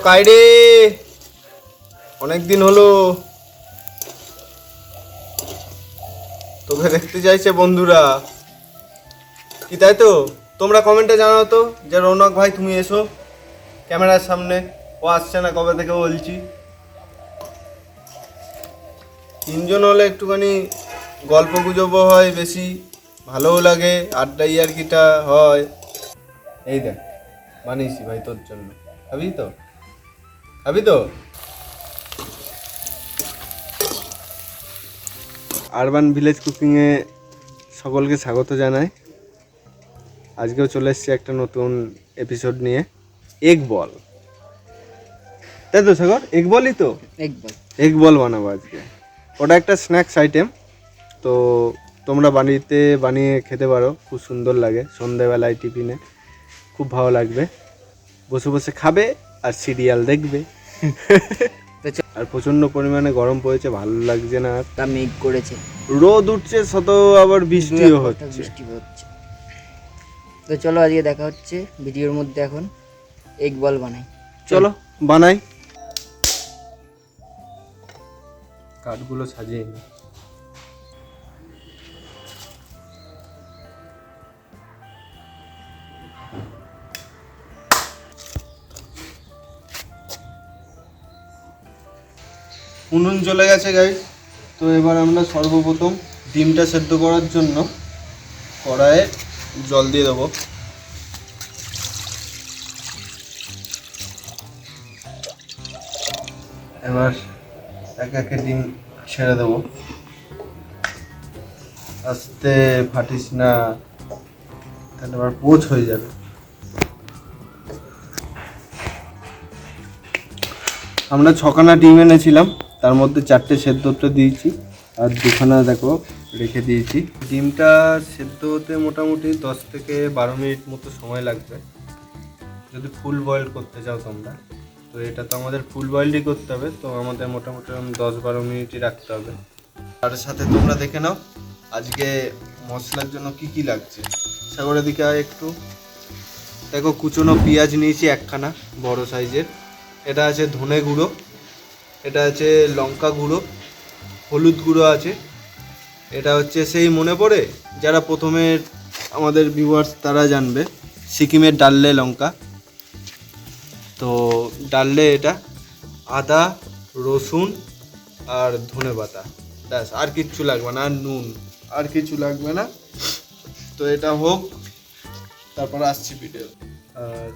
কাইরে, অনেকদিন হলো তোকে দেখতে চাইছে বন্ধুরা, কি তাই তো? তোমরা কমেন্টে জানাও তো যে রৌনক ভাই তুমি এসো ক্যামেরার সামনে। ও আসছে না কবে থেকে বলছি। তিনজন হলে একটুখানি গল্প গুজবও হয় বেশি, ভালোও লাগে, আড্ডা ইয়ার্কিটা হয়। এই দেখ বানিয়েছি ভাই তোর জন্য, খাবি তো? খাবি তো? আরবান ভিলেজ কুকিংয়ে সকলকে স্বাগত জানাই। আজকেও চলে এসেছি একটা নতুন এপিসোড নিয়ে, এগ বল। তাই তো সাগর, এগ বলই তো? এগ বল বানাবো আজকে। ওটা একটা স্ন্যাক্স আইটেম, তো তোমরা বাড়িতে বানিয়ে খেতে পারো, খুব সুন্দর লাগে। সন্ধ্যেবেলায় টিফিনে খুব ভালো লাগবে, বসে বসে খাবে আর সিরিয়াল দেখবে। আর প্রচণ্ড পরিমাণে গরম পড়েছে, ভালো লাগছে না। আর তা মেঘ করেছে, রোদ উঠছে, শত আবার বৃষ্টিও হচ্ছে। বৃষ্টি হচ্ছে। তো চলো আজকে দেখা হচ্ছে ভিডিওর মধ্যে। এখন এগ বল বানাই, চলো বানাই। কাঠগুলো সাজিয়ে নি। উনুন জ্বলে গেছে গাইস। তো এবার আমরা সর্বপ্রথম ডিমটা সেদ্ধ করার জন্য কড়াইয়ে জল দিয়ে দেবো। এবার একে একে ডিম ছেড়ে দেবো। আস্তে, ফাটিস না, তাহলে আবার পোচ হয়ে যাবে। আমরা 6খানা ডিম এনেছিলাম, তার মধ্যে 4টে সেদ্ধতে দিয়েছি আর 2খানা দেখো রেখে দিয়েছি। ডিমটা সেদ্ধ হতে মোটামুটি 10 থেকে 12 মিনিট মতো সময় লাগবে যদি ফুল বয়েল করতে চাও তোমরা। তো এটা তো আমাদের ফুল বয়েলই করতে হবে, তো আমাদের মোটামুটি 10-12 মিনিটই রাখতে হবে। তার সাথে তোমরা দেখে নাও আজকে মশলার জন্য কি কি লাগছে। সাগরের দিকে একটু দেখো, কুচনো পেঁয়াজ নিয়েছি 1খানা বড় সাইজের। এটা আছে ধনে গুঁড়ো, এটা আছে লঙ্কা গুঁড়ো, হলুদ গুঁড়ো আছে। এটা হচ্ছে সেই মনে পড়ে যারা প্রথমে আমাদের ভিউয়ার্স তারা জানবে, সিকিমের ডাললে লঙ্কা। তো ডাললে এটা, আদা, রসুন আর ধনে পাতা, ব্যাস। আর কিচ্ছু লাগবে না, আর নুন, আর কিছু লাগবে না। তো এটা হোক, তারপর আসছি ভিডিও। আর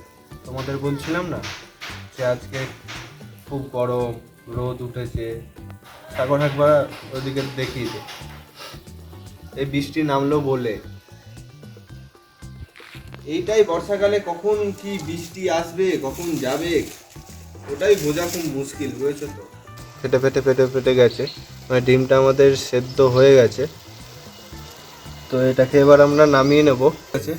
তোমাদের বলছিলাম না যে আজকে খুব গরম, রোদ উঠেছে। সাগর একবার ওদিকে দেখিয়ে দে, এই বৃষ্টি নামলো বলে। এইটাই বর্ষাকালে, কখন কি বৃষ্টি আসবে কখন যাবে ওটাই বোঝা খুব মুশকিল, বুঝেছো তো? ফেটে ফেটে ফেটে ফেটে গেছে, মানে ডিমটা আমাদের সেদ্ধ হয়ে গেছে। তো এটাকে এবার আমরা নামিয়ে নেব। আছে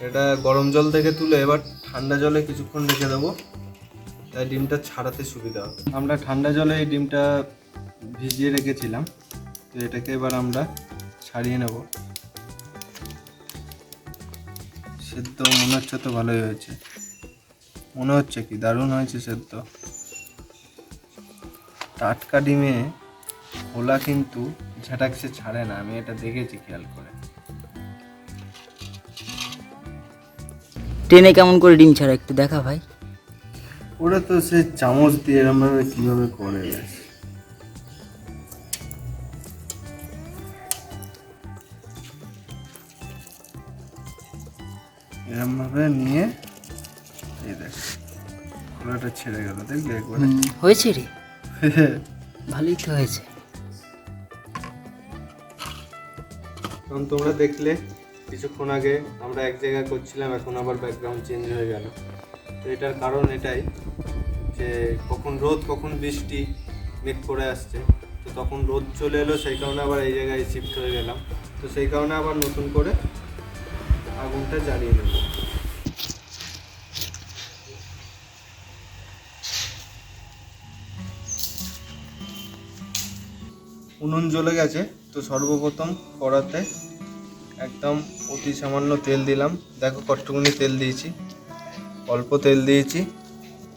এটা গরম জল থেকে তুলে এবার ঠান্ডা জলে কিছুক্ষণ রেখে দেবো, তাই ডিমটা ছাড়াতে সুবিধা হবে। আমরা ঠান্ডা জলে এই ডিমটা ভিজিয়ে রেখেছিলাম, তো এটাকে এবার আমরা ছাড়িয়ে নেব। সেদ্ধ মনে হচ্ছে তো ভালোই হয়েছে, মনে হচ্ছে কি দারুণ হয়েছে সেদ্ধ। টাটকা ডিমে খোলা কিন্তু ঝাঁটাকসে ছাড়ে না, আমি এটা দেখেছি খেয়াল করে। ট্রেনে কেমন করে ডিম ছাড়া একটু দেখা ভাই। ওরা তো সে চামচ দিয়ে এরম ভাবে কিভাবে করে, ব্যাস। এরম ভাবে নিয়ে এই দেখ খোলাটা ছেড়ে গেল, দেখলি একবারে? হয়েছে রে, ভালোই তো হয়েছে। কারণ তোমরা দেখলে কিছুক্ষণ আগে আমরা এক জায়গায় করছিলাম, এখন আবার ব্যাকগ্রাউন্ড চেঞ্জ হয়ে গেল। তো এটার কারণ এটাই যে কখন রোদ কখন বৃষ্টি মেঘ করে আসছে, তো তখন রোদ চলে এলো, সেই কারণে আবার এই জায়গায় শিফট হয়ে গেলাম। তো সেই কারণে আবার নতুন করে আগুনটা জ্বালিয়ে নেব। উনুন জ্বলে গেছে, তো সর্বপ্রথম কড়াতে একদম অতি সামান্য তেল দিলাম। দেখো কতটুকুনি তেল দিয়েছি, অল্প তেল দিয়েছি।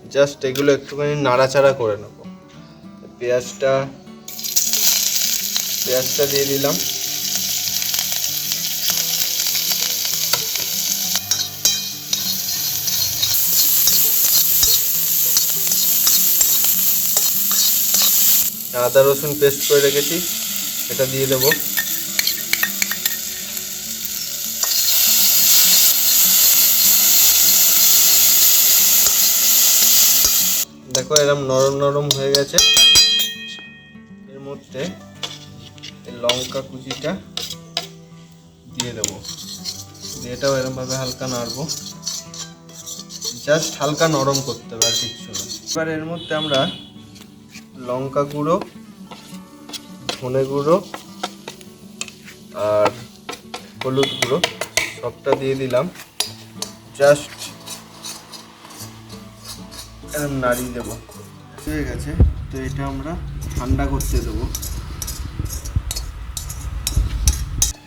জাস্ট এগুলো একটুখানি নাড়াচাড়া করে নেব। পেঁয়াজটা দিয়ে দিলাম। আদা রসুন পেস্ট করে রেখেছি, এটা দিয়ে দেবো। দেখো এরকম নরম নরম হয়ে গেছে। এর মধ্যে লঙ্কা কুচিটা দিয়ে দেবো, দিয়ে এটাও এরমভাবে হালকা নাড়বো। জাস্ট হালকা নরম করতে হবে, আর কিচ্ছু না। এবার এর মধ্যে আমরা লঙ্কা গুঁড়ো, ধনে গুঁড়ো আর হলুদ গুঁড়ো সবটা দিয়ে দিলাম। জাস্ট এরকম নাড়িয়ে দেবো। হয়ে গেছে, তো এটা আমরা ঠান্ডা করতে দেবো।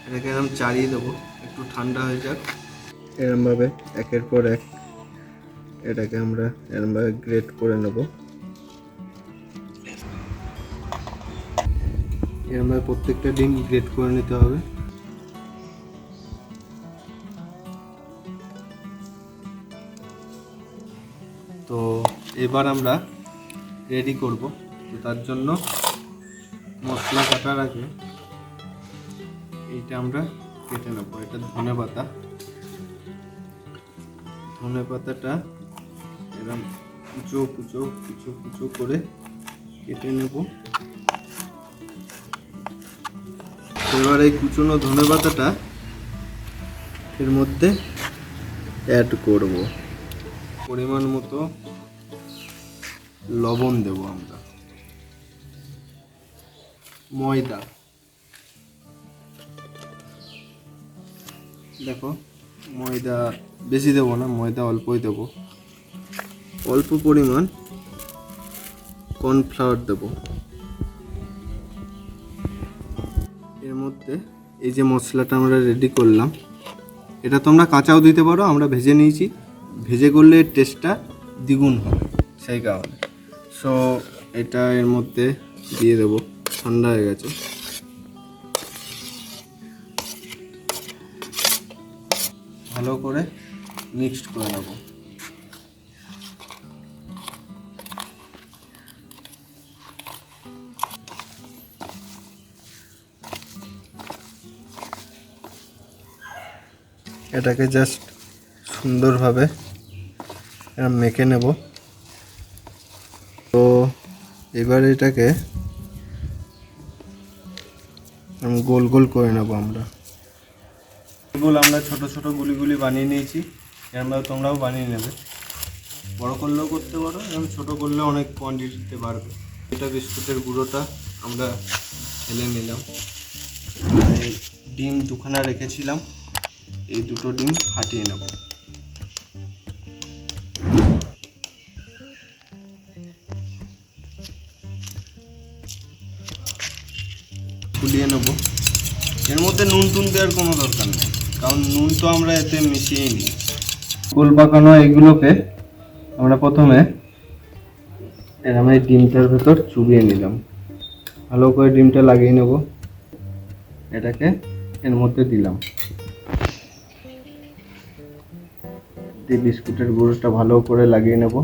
এটাকে এরকম চাড়িয়ে দেবো, একটু ঠান্ডা হয়ে যাক। এরমভাবে একের পর এক এটাকে আমরা এরমভাবে গ্রেট করে নেব। এরমভাবে প্রত্যেকটা ডিম গ্রেট করে নিতে হবে। তো এবার আমরা রেডি করব। তো তার জন্য মশলা কাটার আগে এইটা আমরা কেটে নেব। এটা ধনে পাতাটা এরকম কুচো করে কেটে নেব। এবার এই কুচনো ধনে পাতাটা এর মধ্যে অ্যাড করব। পরিমাণ মতো লবণ দেব আমরা। ময়দা দেখো, ময়দা বেশি দেবো না, ময়দা অল্পই দেবো। অল্প পরিমাণ কর্নফ্লাওয়ার দেব। এর মধ্যে এই যে মশলাটা আমরা রেডি করলাম, এটা তোমরা কাঁচাও দিতে পারো, আমরা ভেজে নিয়েছি। ভেজে করলে টেস্টটা দ্বিগুণ হবে, সেই কারণে। সো এটা এর মধ্যে দিয়ে দেবো। ঠান্ডা হয়ে গেছে। ভালো করে মিক্সড করে নেব। এটাকে জাস্ট সুন্দরভাবে মেখে নেব। তো এবার এটাকে গোল গোল করে নেব আমরা। আমরা ছোট ছোট গুলি বানিয়ে নিয়েছি। এরমভাবে তোমরাও বানিয়ে নেবে। বড় করলেও করতে পারো, এরকম ছোট করলে অনেক কোয়ান্টিটিতে বাড়বে। এটা বিস্কুটের গুঁড়োটা আমরা ঢেলে নিলাম। এই ডিম দুখানা রেখেছিলাম, এই দুটো ডিম ফাটিয়ে নেব। ফুলিয়ে নেব। এর মধ্যে নুন দেওয়ার কোনো দরকার নেই, কারণ নুন তো আমরা এতে মিশিয়ে নিই। গোল পাকানো এগুলোকে আমরা প্রথমে এরকম এই ডিমটার ভেতর চুবিয়ে নিলাম। ভালো করে ডিমটা লাগিয়ে নেব। এটাকে এর মধ্যে দিলাম, দিয়ে বিস্কুটের গুঁড়োটা ভালো করে লাগিয়ে নেব।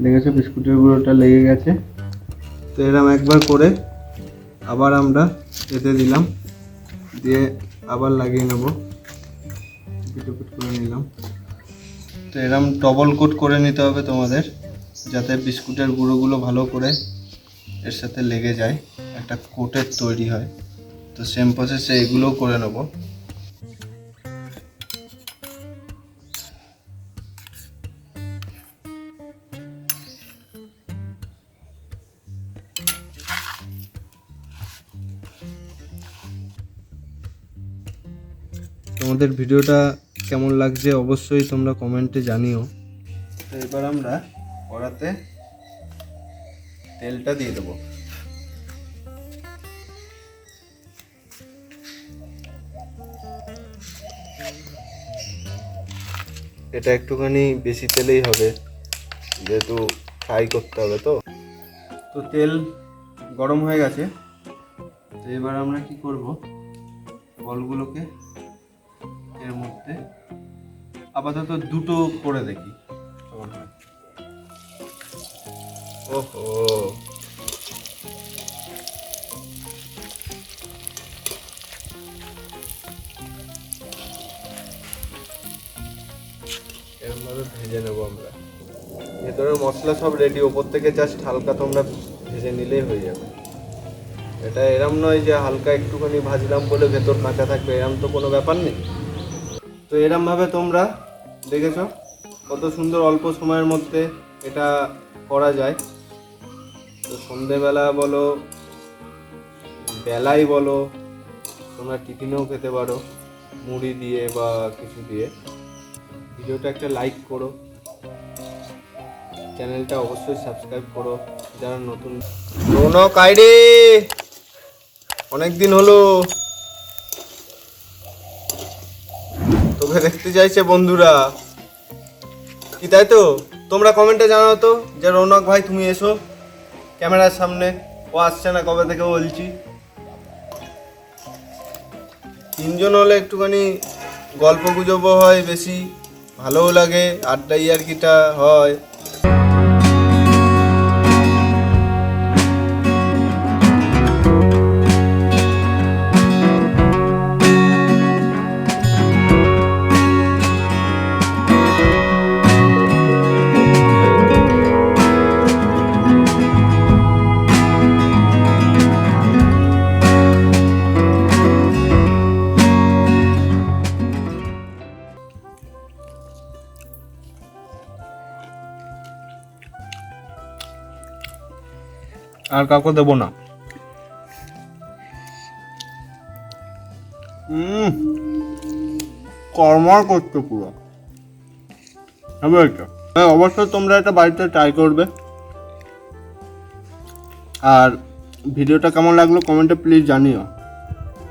দেখেছো বিস্কুটের গুঁড়োটা লেগে গেছে। তো এরকম একবার করে আবার আমরা এতে দিলাম, দিয়ে আবার লাগিয়ে নেব। পিট করে নিলাম। তো এরকম ডবল কোট করে নিতে হবে তোমাদের, যাতে বিস্কুটের গুঁড়োগুলো ভালো করে এর সাথে লেগে যায়, একটা কোটের তৈরি হয়। তো সেম প্রসেসে এগুলোও করে নেব। তোমাদের ভিডিওটা কেমন লাগছে অবশ্যই তোমরা কমেন্টে জানিও। তো এবার আমরা কড়াতে তেলটা দিয়ে দেবো। এটা একটুখানি বেশি তেলেই হবে, যেহেতু ফ্রাই করতে হবে। তো তেল গরম হয়ে গেছে। তো এবার আমরা কি করব, বলগুলোকে এর মধ্যে আপাতত দুটো করে দেখি কেমন হয়। ওহো, এরমভাবে ভেজে নেবো আমরা। ভেতরে মশলা সব রেডি, ওপর থেকে জাস্ট হালকা তোমরা ভেজে নিলেই হয়ে যাবে। এটা এরম নয় যে হালকা একটুখানি ভাজলাম বলে ভেতর কাঁচা থাকবে, এরম তো কোনো ব্যাপার নেই। তো এরমভাবে তোমরা দেখেছো কত সুন্দর অল্প সময়ের মধ্যে এটা করা যায়। তো সন্ধেবেলা বলো, বেলায় বলো, তোমরা টিফিনেও খেতে পারো মুড়ি দিয়ে বা কিছু দিয়ে। ভিডিওটা একটা লাইক করো, চ্যানেলটা অবশ্যই সাবস্ক্রাইব করো যারা নতুন। রৌনক আইডি, অনেকদিন হলো তোকে দেখতে চাইছে বন্ধুরা, কি তাই তো? তোমরা কমেন্টে জানাও তো যে রৌনক ভাই তুমি এসো ক্যামেরার সামনে। ও আসছে না কবে থেকে বলছি। তিনজন হলে একটুখানি গল্প গুজবও হয়, বেশি ভালোও লাগে, আড্ডা ইয়ার্কিটা হয়। আর কাউকে দেবো না। কর্মর করতে পুরো হবে এটা। হ্যাঁ, অবশ্যই তোমরা এটা বাড়িতে ট্রাই করবে। আর ভিডিওটা কেমন লাগলো কমেন্টে প্লিজ জানিও।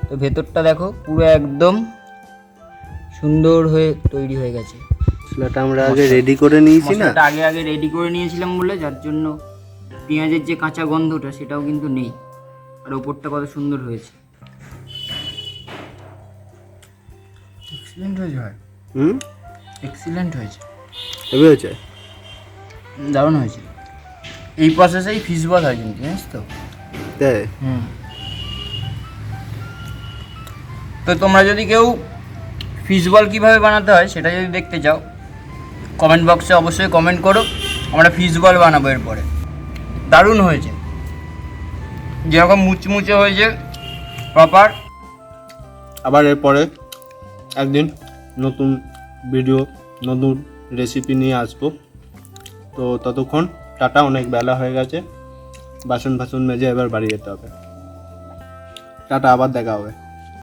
তো ভেতরটা দেখো পুরো একদম সুন্দর হয়ে তৈরি হয়ে গেছে। মশলাটা আমরা আগে রেডি করে নিয়েছি না, মশলাটা আগে রেডি করে নিয়েছিলাম বলে যার জন্য পেঁয়াজের যে কাঁচা গন্ধটা সেটাও কিন্তু নেই। আর ওপরটা কত সুন্দর হয়েছে, এক্সিলেন্ট হয়েছে ভাই। এক্সিলেন্ট হয়েছে, হেভি হয়েছে, দারুণ হয়েছে। এই প্রসেসেই ফিশ বল হয় কিন্তু, জানিস তো? তাই তো তোমরা যদি কেউ ফিশ বল কীভাবে বানাতে হয় সেটা যদি দেখতে চাও, কমেন্ট বক্সে অবশ্যই কমেন্ট করো, আমরা ফিশ বল বানাবো এরপরে। দারুণ হয়েছে, যেরকম মুচমুচে হয়েছে প্রপার। আবার এরপরে একদিন নতুন ভিডিও, নতুন রেসিপি নিয়ে আসবো। তো ততক্ষণ টাটা, অনেক বেলা হয়ে গেছে, বাসন মেজে এবার বাড়ি যেতে হবে। টাটা, আবার দেখা হবে।